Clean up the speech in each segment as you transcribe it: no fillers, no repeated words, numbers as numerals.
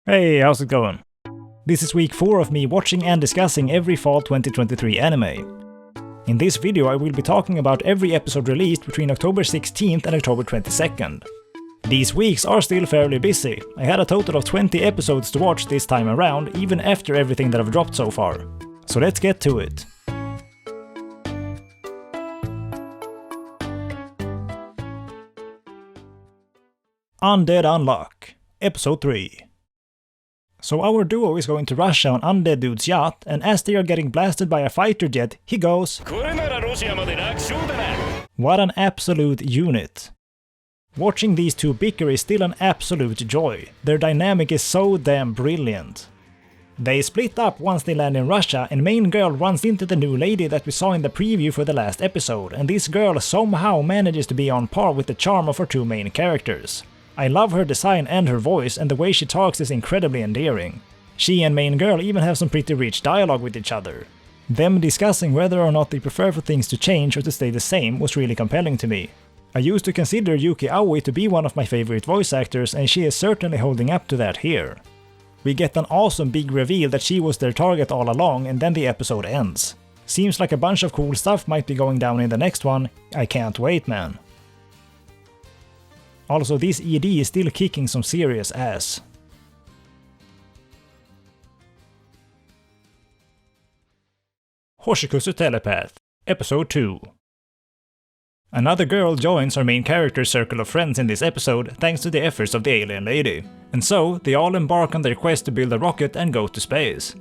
Hey, how's it going? This is week 4 of me watching and discussing every fall 2023 anime. In this video I will be talking about every episode released between October 16th and October 22nd. These weeks are still fairly busy. I had a total of 20 episodes to watch this time around, even after everything that I've dropped so far. So let's get to it. Undead Unluck, Episode 3. So our duo is going to Russia on Undead Dude's yacht, and as they are getting blasted by a fighter jet, he goes, "What an absolute unit." Watching these two bicker is still an absolute joy. Their dynamic is so damn brilliant. They split up once they land in Russia, and main girl runs into the new lady that we saw in the preview for the last episode, and this girl somehow manages to be on par with the charm of our two main characters. I love her design and her voice, and the way she talks is incredibly endearing. She and main girl even have some pretty rich dialogue with each other. Them discussing whether or not they prefer for things to change or to stay the same was really compelling to me. I used to consider Yuki Aoi to be one of my favorite voice actors, and she is certainly holding up to that here. We get an awesome big reveal that she was their target all along, and then the episode ends. Seems like a bunch of cool stuff might be going down in the next one. I can't wait, man. Also, this ED is still kicking some serious ass. Hoshikuzu Telepath, Episode 2. Another girl joins our main character's circle of friends in this episode thanks to the efforts of the alien lady, and so they all embark on their quest to build a rocket and go to space.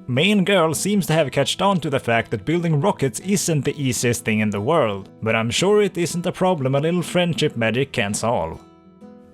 Main girl seems to have catched on to the fact that building rockets isn't the easiest thing in the world, but I'm sure it isn't a problem a little friendship magic can solve.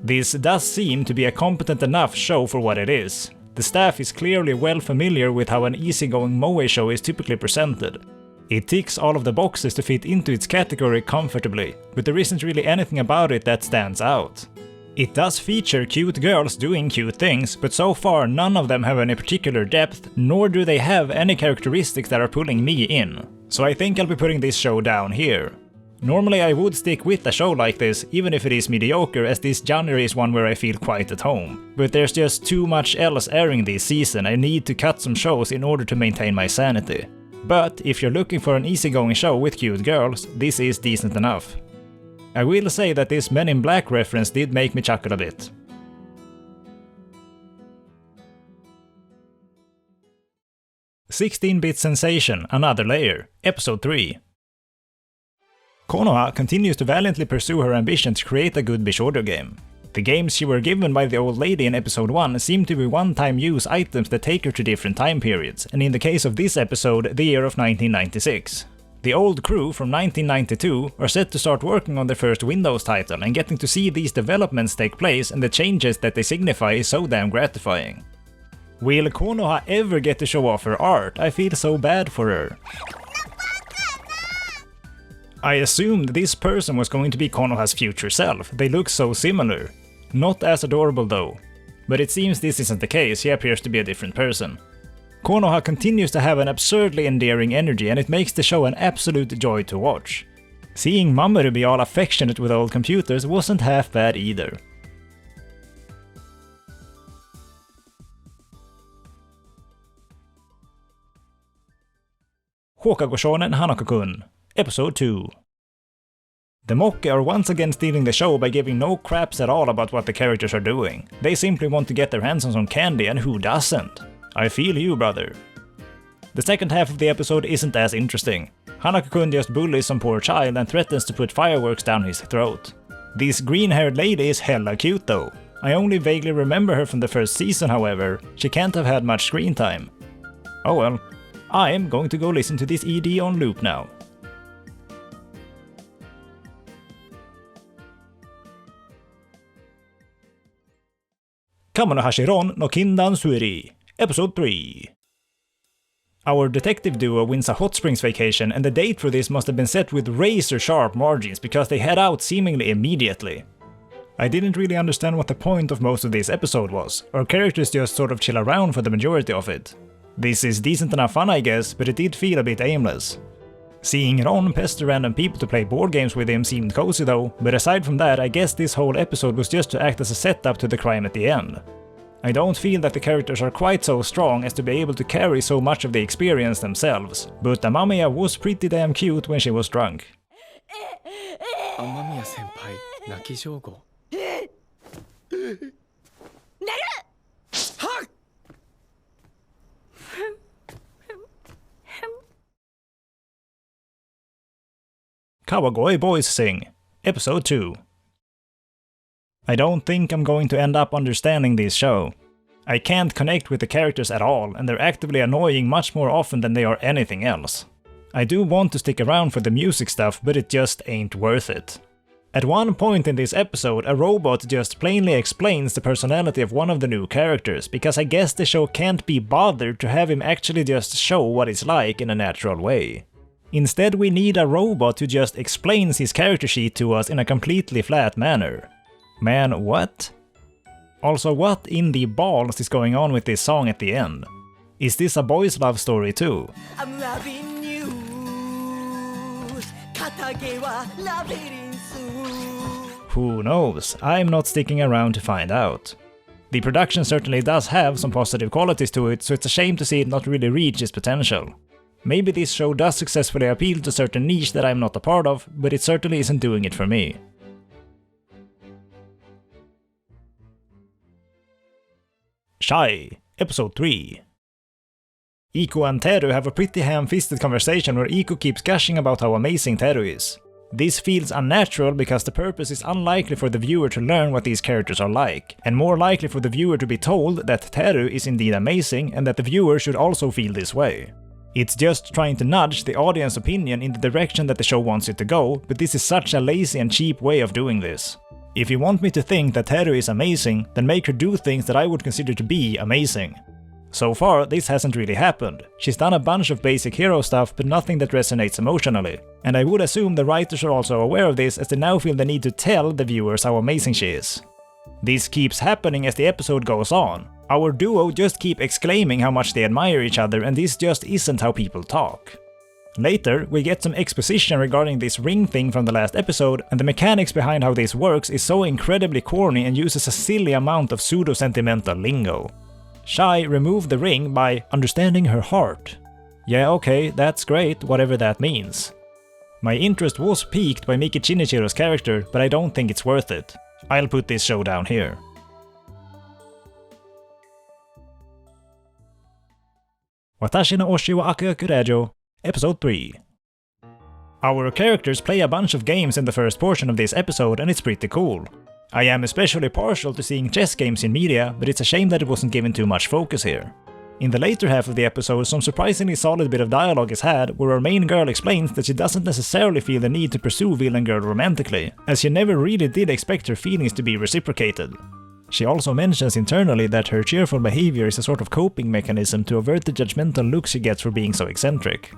This does seem to be a competent enough show for what it is. The staff is clearly well familiar with how an easygoing moe show is typically presented. It ticks all of the boxes to fit into its category comfortably, but there isn't really anything about it that stands out. It does feature cute girls doing cute things, but so far none of them have any particular depth, nor do they have any characteristics that are pulling me in. So I think I'll be putting this show down here. Normally I would stick with a show like this, even if it is mediocre, as this genre is one where I feel quite at home. But there's just too much else airing this season. I need to cut some shows in order to maintain my sanity. But if you're looking for an easygoing show with cute girls, this is decent enough. I will say that this Men in Black reference did make me chuckle a bit. "16-bit Sensation, Another Layer, Episode 3. Konoha continues to valiantly pursue her ambition to create a good Bishojo game. The games she were given by the old lady in episode 1 seem to be one-time use items that take her to different time periods, and in the case of this episode, the year of 1996. The old crew from 1992 are set to start working on their first Windows title, and getting to see these developments take place and the changes that they signify is so damn gratifying. Will Konoha ever get to show off her art? I feel so bad for her. I assumed this person was going to be Konoha's future self, they look so similar. Not as adorable though. But it seems this isn't the case, he appears to be a different person. Konoha continues to have an absurdly endearing energy, and it makes the show an absolute joy to watch. Seeing Mamoru be all affectionate with old computers wasn't half bad either. Houkago Shounen Hanako-kun, Episode 2. The Mokke are once again stealing the show by giving no craps at all about what the characters are doing. They simply want to get their hands on some candy, and who doesn't? I feel you, brother. The second half of the episode isn't as interesting. Hanako-kun just bullies some poor child and threatens to put fireworks down his throat. This green-haired lady is hella cute though. I only vaguely remember her from the first season, however. She can't have had much screen time. Oh well. I am going to go listen to this ED on loop now. Kamonohashi no Kindan Suiri, Episode 3. Our detective duo wins a hot springs vacation, and the date for this must have been set with razor sharp margins because they head out seemingly immediately. I didn't really understand what the point of most of this episode was. Our characters just sort of chill around for the majority of it. This is decent enough fun I guess, but it did feel a bit aimless. Seeing Ron pester random people to play board games with him seemed cozy though, but aside from that I guess this whole episode was just to act as a setup to the crime at the end. I don't feel that the characters are quite so strong as to be able to carry so much of the experience themselves, but Amamiya was pretty damn cute when she was drunk. Amamiya senpai, naki jougo. Kawagoe Boys Sing, Episode 2. I don't think I'm going to end up understanding this show. I can't connect with the characters at all, and they're actively annoying much more often than they are anything else. I do want to stick around for the music stuff, but it just ain't worth it. At one point in this episode, a robot just plainly explains the personality of one of the new characters, because I guess the show can't be bothered to have him actually just show what it's like in a natural way. Instead, we need a robot who just explains his character sheet to us in a completely flat manner. Man, what? Also, what in the balls is going on with this song at the end? Is this a boys' love story too? I'm loving you. Who knows? I'm not sticking around to find out. The production certainly does have some positive qualities to it, so it's a shame to see it not really reach its potential. Maybe this show does successfully appeal to a certain niche that I'm not a part of, but it certainly isn't doing it for me. Shy, Episode 3. Iko and Teru have a pretty ham-fisted conversation where Iko keeps gushing about how amazing Teru is. This feels unnatural because the purpose is unlikely for the viewer to learn what these characters are like, and more likely for the viewer to be told that Teru is indeed amazing and that the viewer should also feel this way. It's just trying to nudge the audience opinion in the direction that the show wants it to go, but this is such a lazy and cheap way of doing this. If you want me to think that Teru is amazing, then make her do things that I would consider to be amazing. So far, this hasn't really happened. She's done a bunch of basic hero stuff, but nothing that resonates emotionally. And I would assume the writers are also aware of this, as they now feel the need to tell the viewers how amazing she is. This keeps happening as the episode goes on. Our duo just keep exclaiming how much they admire each other, and this just isn't how people talk. Later, we get some exposition regarding this ring thing from the last episode, and the mechanics behind how this works is so incredibly corny and uses a silly amount of pseudo-sentimental lingo. Shy removed the ring by understanding her heart. Yeah, okay, that's great, whatever that means. My interest was piqued by Miki Shinichiro's character, but I don't think it's worth it. I'll put this show down here. Watashi no Oshi wa Akuyaku Reijou, Episode 3. Our characters play a bunch of games in the first portion of this episode, and it's pretty cool. I am especially partial to seeing chess games in media, but it's a shame that it wasn't given too much focus here. In the later half of the episode, some surprisingly solid bit of dialogue is had, where our main girl explains that she doesn't necessarily feel the need to pursue villain girl romantically, as she never really did expect her feelings to be reciprocated. She also mentions internally that her cheerful behavior is a sort of coping mechanism to avert the judgmental looks she gets for being so eccentric.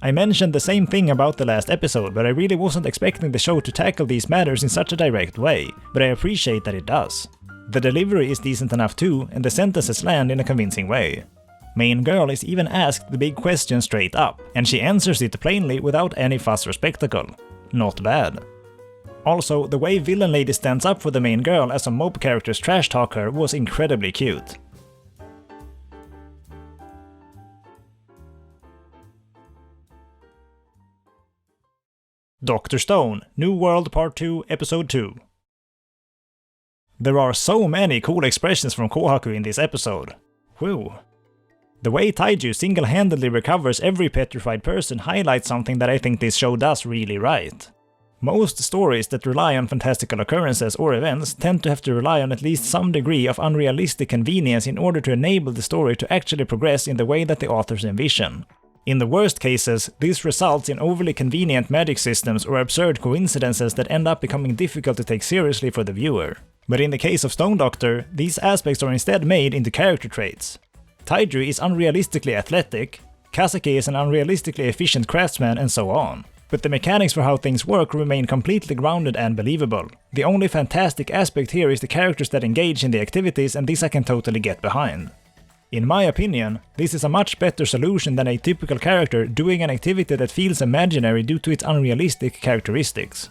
I mentioned the same thing about the last episode, but I really wasn't expecting the show to tackle these matters in such a direct way, but I appreciate that it does. The delivery is decent enough too, and the sentences land in a convincing way. Main girl is even asked the big question straight up, and she answers it plainly without any fuss or spectacle. Not bad. Also, the way villain lady stands up for the main girl as some mob characters trash talk her was incredibly cute. Dr. Stone, New World Part 2, Episode 2. There are so many cool expressions from Kohaku in this episode. Whew. The way Taiju single-handedly recovers every petrified person highlights something that I think this show does really right. Most stories that rely on fantastical occurrences or events tend to have to rely on at least some degree of unrealistic convenience in order to enable the story to actually progress in the way that the authors envision. In the worst cases, this results in overly convenient magic systems or absurd coincidences that end up becoming difficult to take seriously for the viewer. But in the case of Stone Doctor, these aspects are instead made into character traits. Taiju is unrealistically athletic, Kaseki is an unrealistically efficient craftsman, and so on. But the mechanics for how things work remain completely grounded and believable. The only fantastic aspect here is the characters that engage in the activities, and this I can totally get behind. In my opinion, this is a much better solution than a typical character doing an activity that feels imaginary due to its unrealistic characteristics.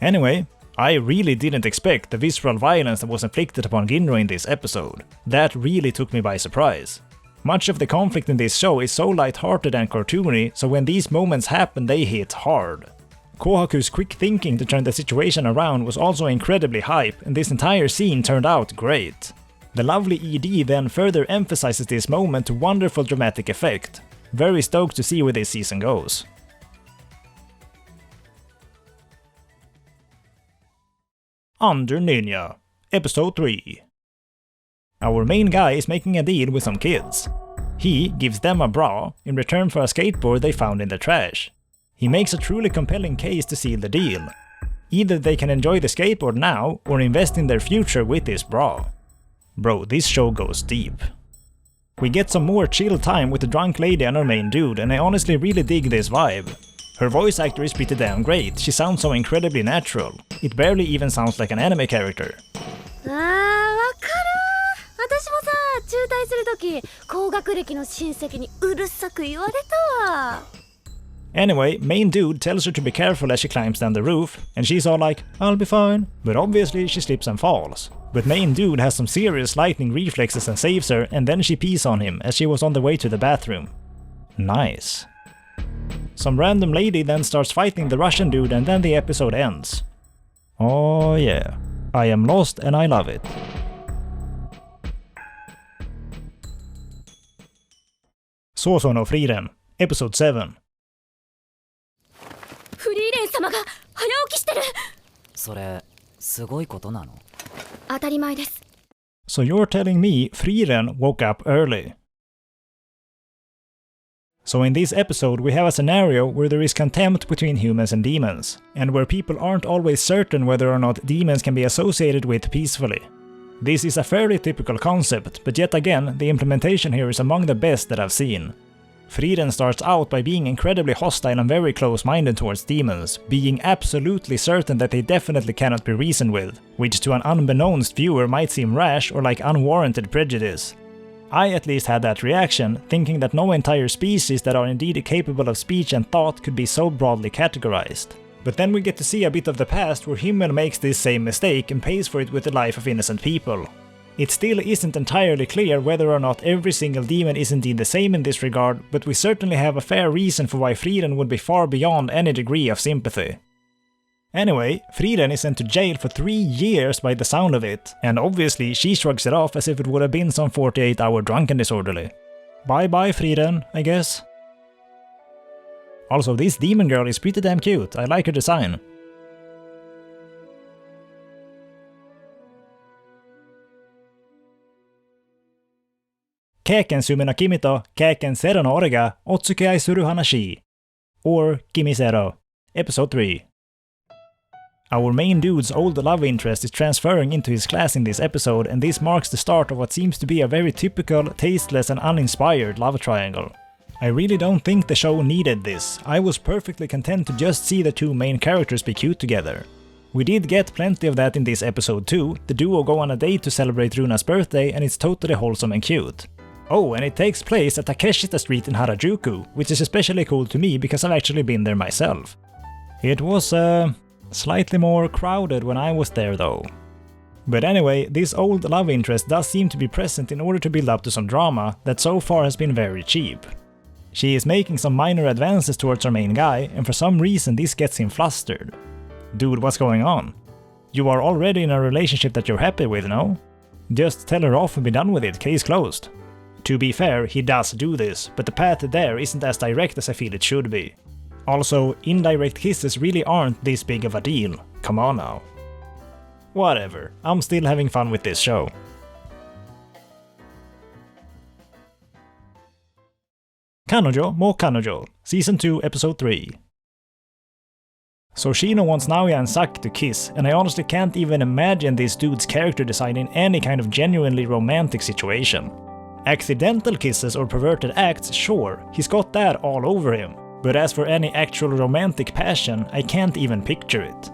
Anyway, I really didn't expect the visceral violence that was inflicted upon Ginro in this episode. That really took me by surprise. Much of the conflict in this show is so light-hearted and cartoony, so when these moments happen they hit hard. Kohaku's quick thinking to turn the situation around was also incredibly hype, and this entire scene turned out great. The lovely ED then further emphasizes this moment to wonderful dramatic effect. Very stoked to see where this season goes. Under Ninja, Episode 3. Our main guy is making a deal with some kids. He gives them a bra in return for a skateboard they found in the trash. He makes a truly compelling case to seal the deal. Either they can enjoy the skateboard now or invest in their future with this bra. Bro, this show goes deep. We get some more chill time with the drunk lady and her main dude, and I honestly really dig this vibe. Her voice actor is pretty damn great, she sounds so incredibly natural. It barely even sounds like an anime character. Anyway, main dude tells her to be careful as she climbs down the roof, and she's all like, I'll be fine. But obviously she slips and falls. But main dude has some serious lightning reflexes and saves her, and then she pees on him as she was on the way to the bathroom. Nice. Some random lady then starts fighting the Russian dude, and then the episode ends. Oh yeah, I am lost and I love it. Sousou no Frieren, Episode 7. フリーレン様が早起きしてる。それ、すごいことなの？当たり前です。 So you're telling me Frieren woke up early. So in this episode we have a scenario where there is contempt between humans and demons, and where people aren't always certain whether or not demons can be associated with peacefully. This is a fairly typical concept, but yet again the implementation here is among the best that I've seen. Frieren starts out by being incredibly hostile and very close-minded towards demons, being absolutely certain that they definitely cannot be reasoned with, which to an unbeknownst viewer might seem rash or like unwarranted prejudice. I at least had that reaction, thinking that no entire species that are indeed capable of speech and thought could be so broadly categorized. But then we get to see a bit of the past where Himmel makes this same mistake and pays for it with the life of innocent people. It still isn't entirely clear whether or not every single demon is indeed the same in this regard, but we certainly have a fair reason for why Frieren would be far beyond any degree of sympathy. Anyway, Frieren is sent to jail for 3 years by the sound of it, and obviously she shrugs it off as if it would have been some 48-hour drunken disorderly. Bye bye Frieren, I guess. Also, this demon girl is pretty damn cute, I like her design. Keiken sumi no kimi to keiken zero no ore ga otsukiai suru hanashi. Or Kimizero, Episode 3. Our main dude's old love interest is transferring into his class in this episode, and this marks the start of what seems to be a very typical, tasteless and uninspired love triangle. I really don't think the show needed this. I was perfectly content to just see the two main characters be cute together. We did get plenty of that in this episode too. The duo go on a date to celebrate Runa's birthday, and it's totally wholesome and cute. Oh, and it takes place at Takeshita Street in Harajuku, which is especially cool to me because I've actually been there myself. It was slightly more crowded when I was there though. But anyway, this old love interest does seem to be present in order to build up to some drama that so far has been very cheap. She is making some minor advances towards her main guy, and for some reason this gets him flustered. Dude, what's going on? You are already in a relationship that you're happy with, no? Just tell her off and be done with it, case closed. To be fair, he does do this, but the path there isn't as direct as I feel it should be. Also, indirect kisses really aren't this big of a deal, come on now. Whatever, I'm still having fun with this show. Kanojo mo Kanojo, Season 2, Episode 3. So Shino wants Naoya and Saki to kiss, and I honestly can't even imagine this dude's character design in any kind of genuinely romantic situation. Accidental kisses or perverted acts, sure, he's got that all over him. But as for any actual romantic passion, I can't even picture it.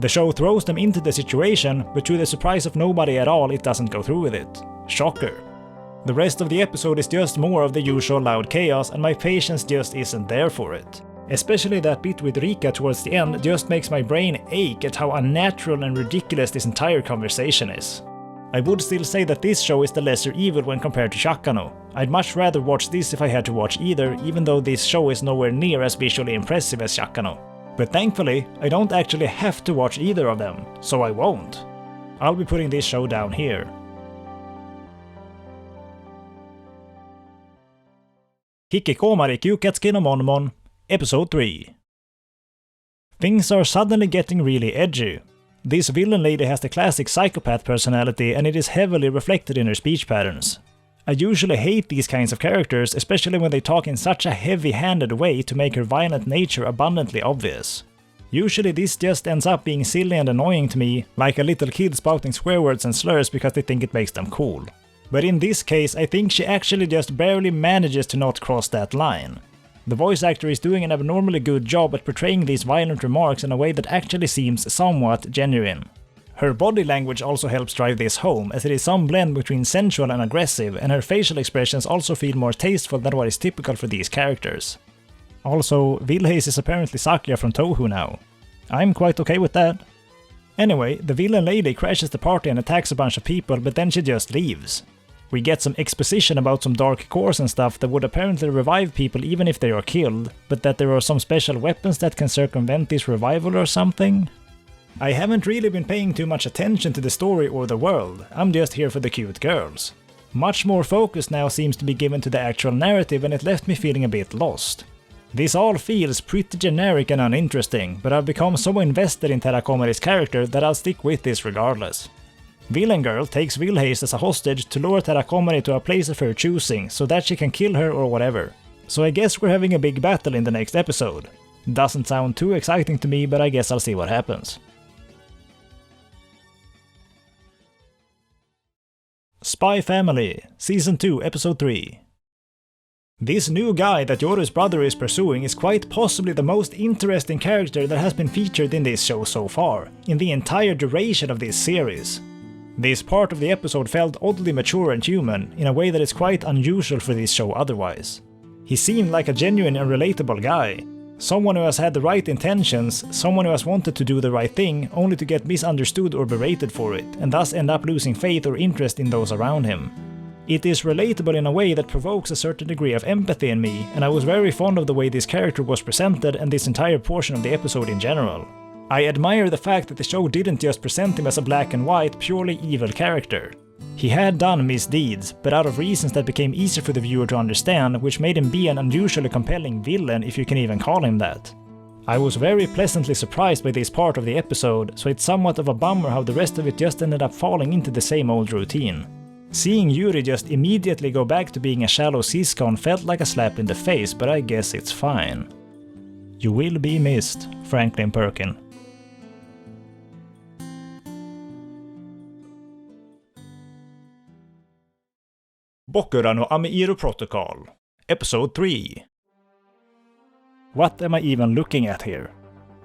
The show throws them into the situation, but to the surprise of nobody at all, it doesn't go through with it. Shocker. The rest of the episode is just more of the usual loud chaos, and my patience just isn't there for it. Especially that bit with Rika towards the end just makes my brain ache at how unnatural and ridiculous this entire conversation is. I would still say that this show is the lesser evil when compared to Hyakkano. I'd much rather watch this if I had to watch either, even though this show is nowhere near as visually impressive as Hyakkano. But thankfully, I don't actually have to watch either of them, so I won't. I'll be putting this show down here. Hikikomari Kyuuketsuki no Monmon, Episode 3. Things are suddenly getting really edgy. This villain lady has the classic psychopath personality and it is heavily reflected in her speech patterns. I usually hate these kinds of characters, especially when they talk in such a heavy-handed way to make her violent nature abundantly obvious. Usually this just ends up being silly and annoying to me, like a little kid spouting swear words and slurs because they think it makes them cool. But in this case, I think she actually just barely manages to not cross that line. The voice actor is doing an abnormally good job at portraying these violent remarks in a way that actually seems somewhat genuine. Her body language also helps drive this home, as it is some blend between sensual and aggressive, and her facial expressions also feel more tasteful than what is typical for these characters. Also, Vilheis is apparently Sakuya from Touhou now. I'm quite okay with that. Anyway, the villain lady crashes the party and attacks a bunch of people, but then she just leaves. We get some exposition about some dark cores and stuff that would apparently revive people even if they are killed, but that there are some special weapons that can circumvent this revival or something? I haven't really been paying too much attention to the story or the world, I'm just here for the cute girls. Much more focus now seems to be given to the actual narrative and it left me feeling a bit lost. This all feels pretty generic and uninteresting, but I've become so invested in Terakomari's character that I'll stick with this regardless. Villain girl takes Vilheis as a hostage to lure Terakomari to a place of her choosing, so that she can kill her or whatever. So I guess we're having a big battle in the next episode. Doesn't sound too exciting to me, but I guess I'll see what happens. Spy Family, Season 2, Episode 3. This new guy that Yoru's brother is pursuing is quite possibly the most interesting character that has been featured in this show so far, in the entire duration of this series. This part of the episode felt oddly mature and human, in a way that is quite unusual for this show otherwise. He seemed like a genuine and relatable guy. Someone who has had the right intentions, someone who has wanted to do the right thing, only to get misunderstood or berated for it, and thus end up losing faith or interest in those around him. It is relatable in a way that provokes a certain degree of empathy in me, and I was very fond of the way this character was presented and this entire portion of the episode in general. I admire the fact that the show didn't just present him as a black and white, purely evil character. He had done misdeeds, but out of reasons that became easier for the viewer to understand, which made him be an unusually compelling villain, if you can even call him that. I was very pleasantly surprised by this part of the episode, so it's somewhat of a bummer how the rest of it just ended up falling into the same old routine. Seeing Yuri just immediately go back to being a shallow siscon felt like a slap in the face, but I guess it's fine. You will be missed, Franklin Perkin. Bokura no Ameiro Protocol, Episode 3. What am I even looking at here?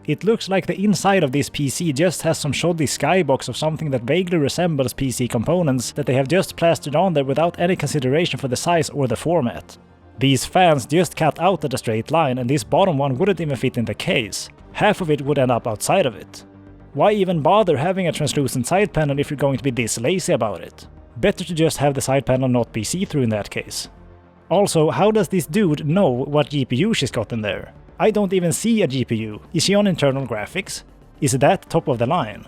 It looks like the inside of this PC just has some shoddy skybox of something that vaguely resembles PC components that they have just plastered on there without any consideration for the size or the format. These fans just cut out at a straight line and this bottom one wouldn't even fit in the case. Half of it would end up outside of it. Why even bother having a translucent side panel if you're going to be this lazy about it? Better to just have the side panel not be see-through in that case. Also, how does this dude know what GPU she's got in there? I don't even see a GPU. Is she on internal graphics? Is that top of the line?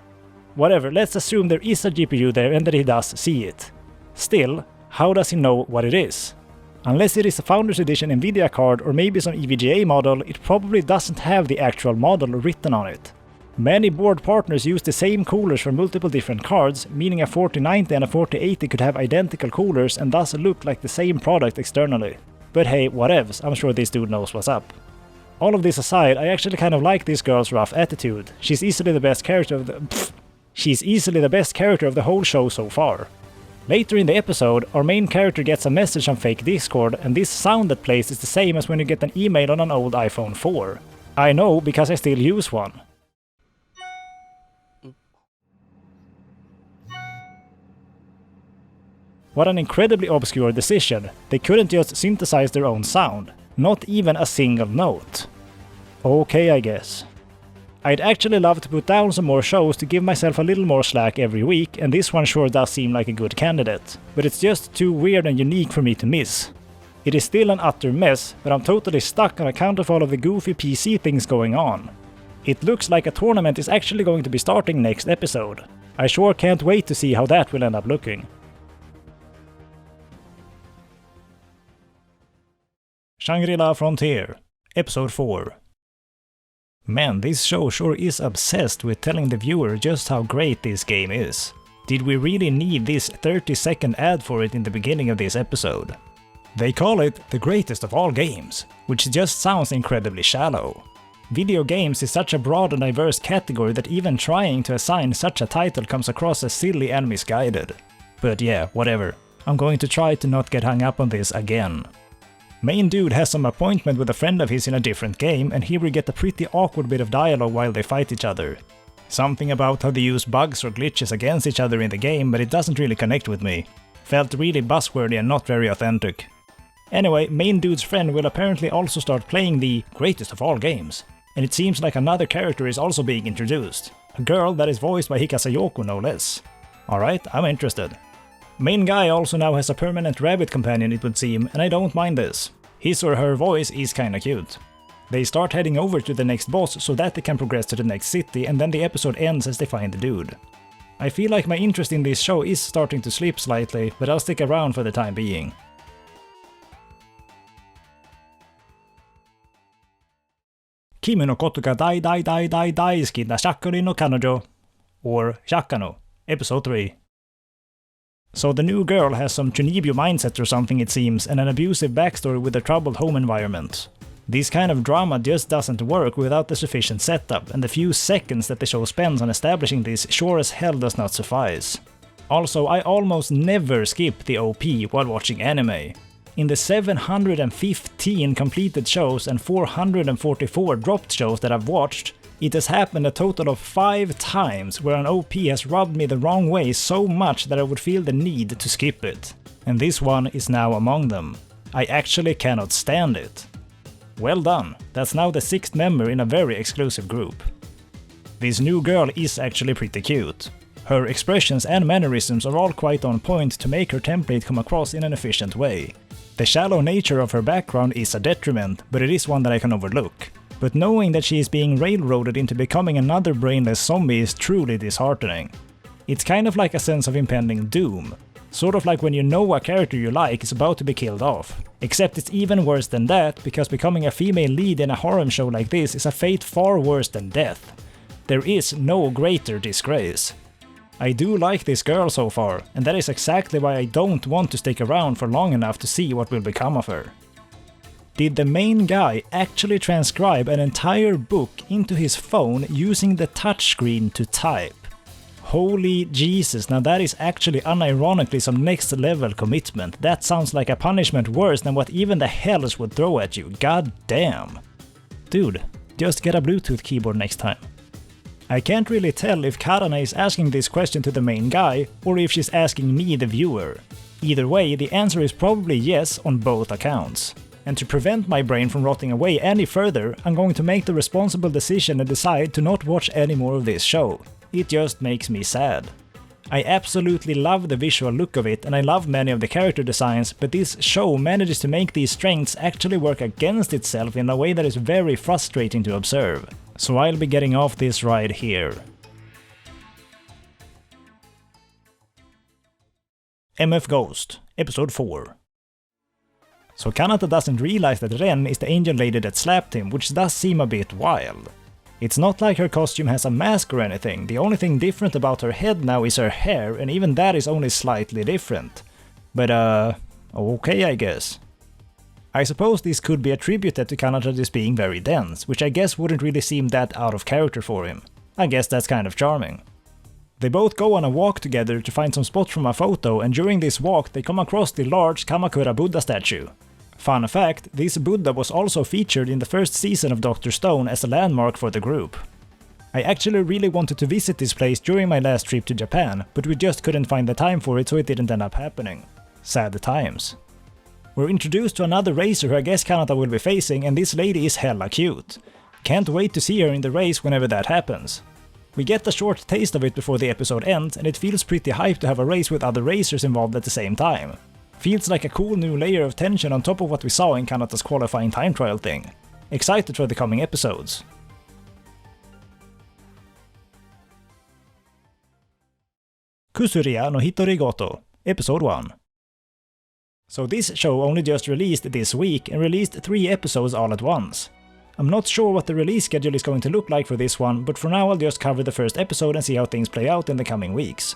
Whatever, let's assume there is a GPU there and that he does see it. Still, how does he know what it is? Unless it is a Founders Edition Nvidia card or maybe some EVGA model, it probably doesn't have the actual model written on it. Many board partners use the same coolers for multiple different cards, meaning a 4090 and a 4080 could have identical coolers and thus look like the same product externally. But hey, whatevs, I'm sure this dude knows what's up. All of this aside, I actually kind of like this girl's rough attitude. She's easily the best character of the whole show so far. Later in the episode, our main character gets a message on fake Discord, and this sound that plays is the same as when you get an email on an old iPhone 4. I know, because I still use one. What an incredibly obscure decision. They couldn't just synthesize their own sound. Not even a single note. Okay, I guess. I'd actually love to put down some more shows to give myself a little more slack every week, and this one sure does seem like a good candidate, but it's just too weird and unique for me to miss. It is still an utter mess, but I'm totally stuck on account of all of the goofy PC things going on. It looks like a tournament is actually going to be starting next episode. I sure can't wait to see how that will end up looking. Shangri-La Frontier, Episode 4. Man, this show sure is obsessed with telling the viewer just how great this game is. Did we really need this 30-second ad for it in the beginning of this episode? They call it the greatest of all games, which just sounds incredibly shallow. Video games is such a broad and diverse category that even trying to assign such a title comes across as silly and misguided. But yeah, whatever. I'm going to try to not get hung up on this again. Main dude has some appointment with a friend of his in a different game, and here we get a pretty awkward bit of dialogue while they fight each other. Something about how they use bugs or glitches against each other in the game, but it doesn't really connect with me. Felt really buzzwordy and not very authentic. Anyway, main dude's friend will apparently also start playing the greatest of all games, and it seems like another character is also being introduced. A girl that is voiced by Hikasayoku no less. Alright, I'm interested. Main guy also now has a permanent rabbit companion, it would seem, and I don't mind this. His or her voice is kinda cute. They start heading over to the next boss so that they can progress to the next city, and then the episode ends as they find the dude. I feel like my interest in this show is starting to slip slightly, but I'll stick around for the time being. Kimi no koto ga daisuki na Shakkuri no Kanojo, or Hyakkano, Episode 3. So the new girl has some Chunibyo mindset or something it seems, and an abusive backstory with a troubled home environment. This kind of drama just doesn't work without the sufficient setup, and the few seconds that the show spends on establishing this sure as hell does not suffice. Also, I almost never skip the OP while watching anime. In the 715 completed shows and 444 dropped shows that I've watched, it has happened a total of 5 times where an OP has rubbed me the wrong way so much that I would feel the need to skip it. And this one is now among them. I actually cannot stand it. Well done, that's now the 6th member in a very exclusive group. This new girl is actually pretty cute. Her expressions and mannerisms are all quite on point to make her template come across in an efficient way. The shallow nature of her background is a detriment, but it is one that I can overlook. But knowing that she is being railroaded into becoming another brainless zombie is truly disheartening. It's kind of like a sense of impending doom. Sort of like when you know a character you like is about to be killed off. Except it's even worse than that, because becoming a female lead in a harem show like this is a fate far worse than death. There is no greater disgrace. I do like this girl so far, and that is exactly why I don't want to stick around for long enough to see what will become of her. Did the main guy actually transcribe an entire book into his phone using the touchscreen to type? Holy Jesus, now that is actually unironically some next level commitment. That sounds like a punishment worse than what even the hells would throw at you, god damn. Dude, just get a Bluetooth keyboard next time. I can't really tell if Karana is asking this question to the main guy, or if she's asking me, the viewer. Either way, the answer is probably yes on both accounts. And to prevent my brain from rotting away any further, I'm going to make the responsible decision and decide to not watch any more of this show. It just makes me sad. I absolutely love the visual look of it, and I love many of the character designs, but this show manages to make these strengths actually work against itself in a way that is very frustrating to observe. So I'll be getting off this ride here. MF Ghost, Episode 4. So Kanata doesn't realize that Ren is the angel lady that slapped him, which does seem a bit wild. It's not like her costume has a mask or anything, the only thing different about her head now is her hair, and even that is only slightly different. But okay I guess. I suppose this could be attributed to Kanata just being very dense, which I guess wouldn't really seem that out of character for him. I guess that's kind of charming. They both go on a walk together to find some spots from a photo, and during this walk they come across the large Kamakura Buddha statue. Fun fact, this Buddha was also featured in the first season of Dr. Stone as a landmark for the group. I actually really wanted to visit this place during my last trip to Japan, but we just couldn't find the time for it, so it didn't end up happening. Sad times. We're introduced to another racer who I guess Kanata will be facing, and this lady is hella cute. Can't wait to see her in the race whenever that happens. We get a short taste of it before the episode ends, and it feels pretty hype to have a race with other racers involved at the same time. Feels like a cool new layer of tension on top of what we saw in Kanata's qualifying time trial thing. Excited for the coming episodes. Kusuriya no Hitorigoto, Episode 1. So this show only just released this week and released 3 episodes all at once. I'm not sure what the release schedule is going to look like for this one, but for now I'll just cover the first episode and see how things play out in the coming weeks.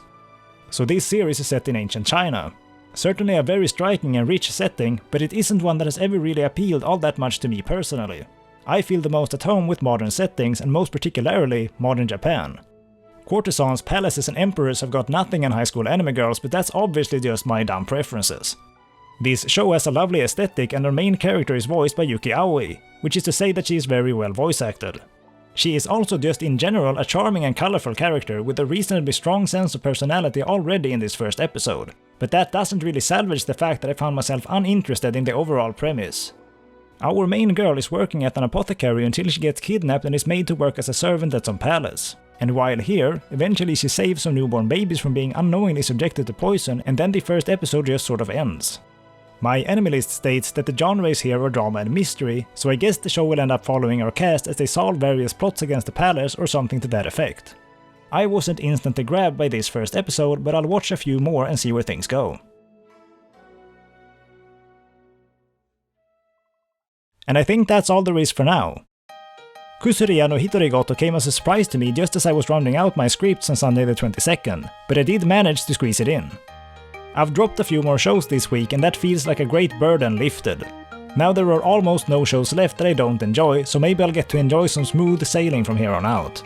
So this series is set in ancient China. Certainly a very striking and rich setting, but it isn't one that has ever really appealed all that much to me personally. I feel the most at home with modern settings, and most particularly modern Japan. Courtesans, palaces and emperors have got nothing on high school anime girls, but that's obviously just my dumb preferences. This show has a lovely aesthetic and our main character is voiced by Yuki Aoi, which is to say that she is very well voice acted. She is also just in general a charming and colorful character with a reasonably strong sense of personality already in this first episode, but that doesn't really salvage the fact that I found myself uninterested in the overall premise. Our main girl is working at an apothecary until she gets kidnapped and is made to work as a servant at some palace. And while here, eventually she saves some newborn babies from being unknowingly subjected to poison, and then the first episode just sort of ends. My anime list states that the genres here are drama and mystery, so I guess the show will end up following our cast as they solve various plots against the palace or something to that effect. I wasn't instantly grabbed by this first episode, but I'll watch a few more and see where things go. And I think that's all there is for now. Kusuriya no Hitorigoto came as a surprise to me just as I was rounding out my scripts on Sunday the 22nd, but I did manage to squeeze it in. I've dropped a few more shows this week and that feels like a great burden lifted. Now there are almost no shows left that I don't enjoy, so maybe I'll get to enjoy some smooth sailing from here on out.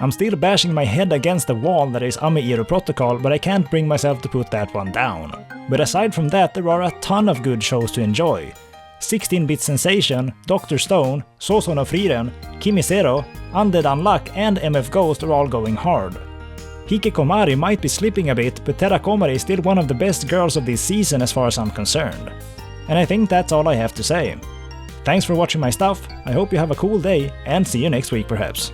I'm still bashing my head against the wall that is Ameiro Protocol, but I can't bring myself to put that one down. But aside from that, there are a ton of good shows to enjoy. 16-Bit Sensation, Dr. Stone, Sousou no Frieren, Kimizero, Undead Unluck and MF Ghost are all going hard. Hikikomari might be slipping a bit, but Terakomari is still one of the best girls of this season as far as I'm concerned. And I think that's all I have to say. Thanks for watching my stuff, I hope you have a cool day, and see you next week perhaps.